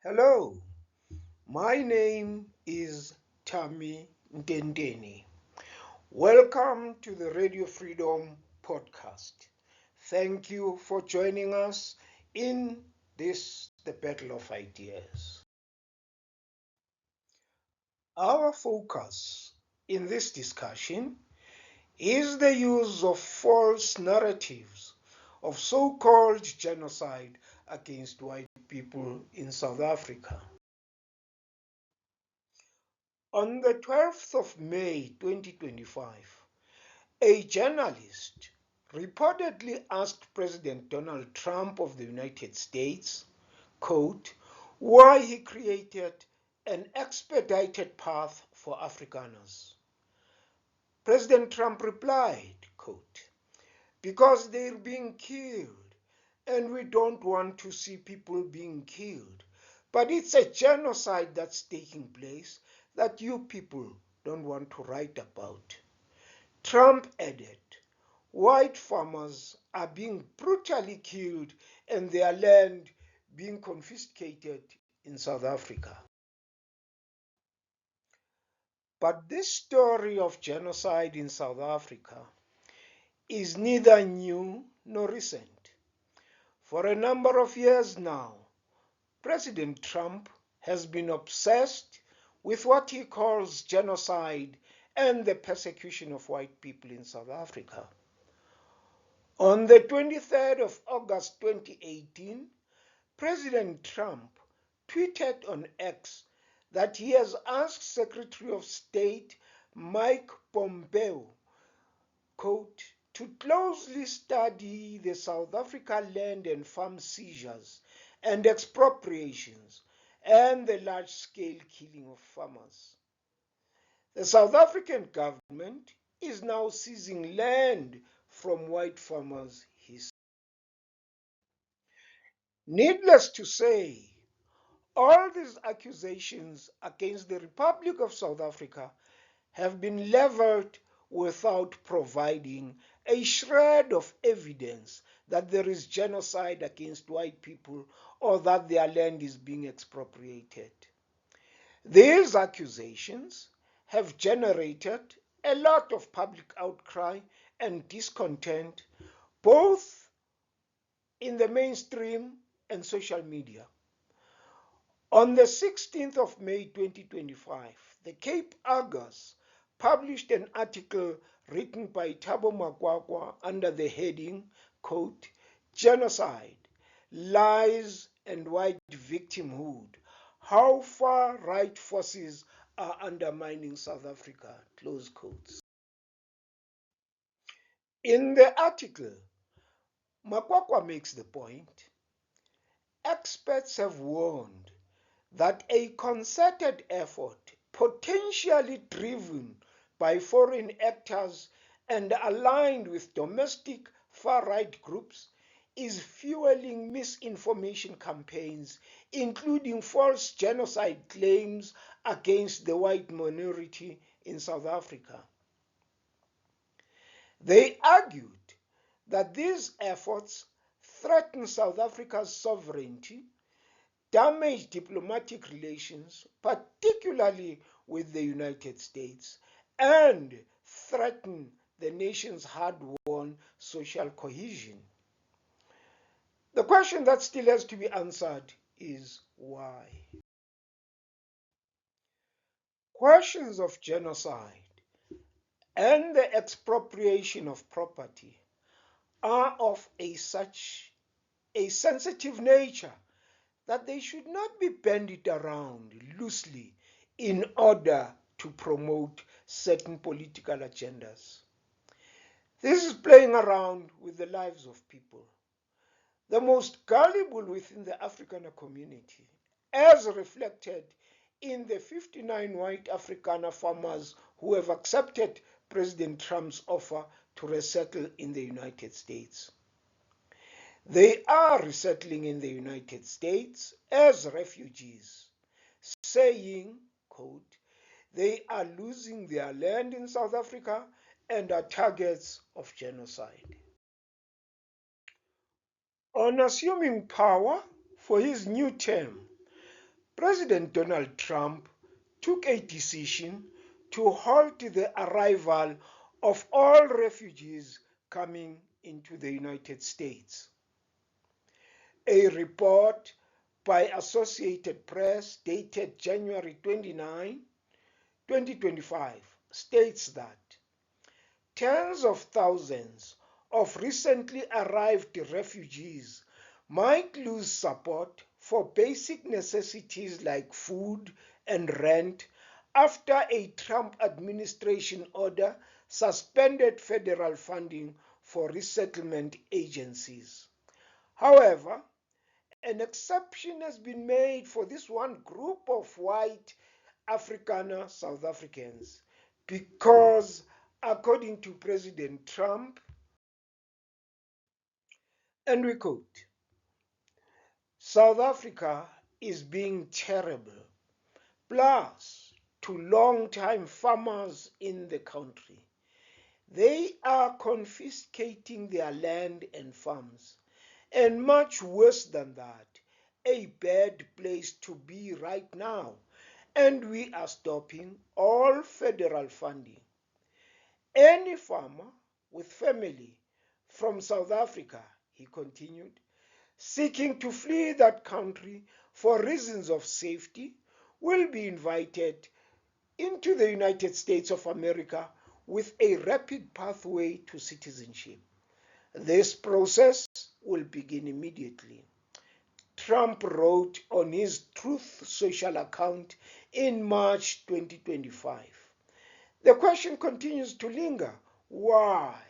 Hello, my name is Tammy Ndendeni. Welcome to the Radio Freedom podcast. Thank you for joining us in the Battle of Ideas. Our focus in this discussion is the use of false narratives of so-called genocide against white people in South Africa. On the 12th of May 2025, a journalist reportedly asked President Donald Trump of the United States, quote, why he created an expedited path for Afrikaners. President Trump replied, quote, because they're being killed and we don't want to see people being killed. But it's a genocide that's taking place that you people don't want to write about. Trump added, white farmers are being brutally killed and their land being confiscated in South Africa. But this story of genocide in South Africa is neither new nor recent. For a number of years now, President Trump has been obsessed with what he calls genocide and the persecution of white people in South Africa. On the 23rd of August 2018, President Trump tweeted on X that he has asked Secretary of State Mike Pompeo, quote, to closely study the South Africa land and farm seizures and expropriations and the large-scale killing of farmers. The South African government is now seizing land from white farmers, he said. Needless to say, all these accusations against the Republic of South Africa have been leveled without providing a shred of evidence that there is genocide against white people or that their land is being expropriated. These accusations have generated a lot of public outcry and discontent, both in the mainstream and social media. On the 16th of May 2025, the Cape Argus published an article written by Thabo Makwakwa under the heading, quote, Genocide, Lies and White Victimhood, How Far-Right Forces are Undermining South Africa, close quotes. In the article, Makwakwa makes the point, experts have warned that a concerted effort, potentially driven by foreign actors and aligned with domestic far-right groups, is fueling misinformation campaigns, including false genocide claims against the white minority in South Africa. They argued that these efforts threaten South Africa's sovereignty, damage diplomatic relations, particularly with the United States, and threaten the nation's hard-won social cohesion. The question that still has to be answered is why? Questions of genocide and the expropriation of property are of such a sensitive nature that they should not be bandied around loosely in order to promote certain political agendas. This is playing around with the lives of people, the most gullible within the Afrikaner community, as reflected in the 59 white Afrikaner farmers who have accepted President Trump's offer to resettle in the United States. They are resettling in the United States as refugees, saying, quote, they are losing their land in South Africa and are targets of genocide. On assuming power for his new term, President Donald Trump took a decision to halt the arrival of all refugees coming into the United States. A report by Associated Press dated January 29, 2025 states that tens of thousands of recently arrived refugees might lose support for basic necessities like food and rent after a Trump administration order suspended federal funding for resettlement agencies. However, an exception has been made for this one group of white Afrikaner South Africans because, according to President Trump, and we quote, South Africa is being terrible, plus to long-time farmers in the country. They are confiscating their land and farms, and much worse than that, a bad place to be right now, and we are stopping all federal funding. Any farmer with family from South Africa, he continued, seeking to flee that country for reasons of safety will be invited into the United States of America with a rapid pathway to citizenship. This process will begin immediately. Trump wrote on his Truth Social account in March 2025. The question continues to linger. Why?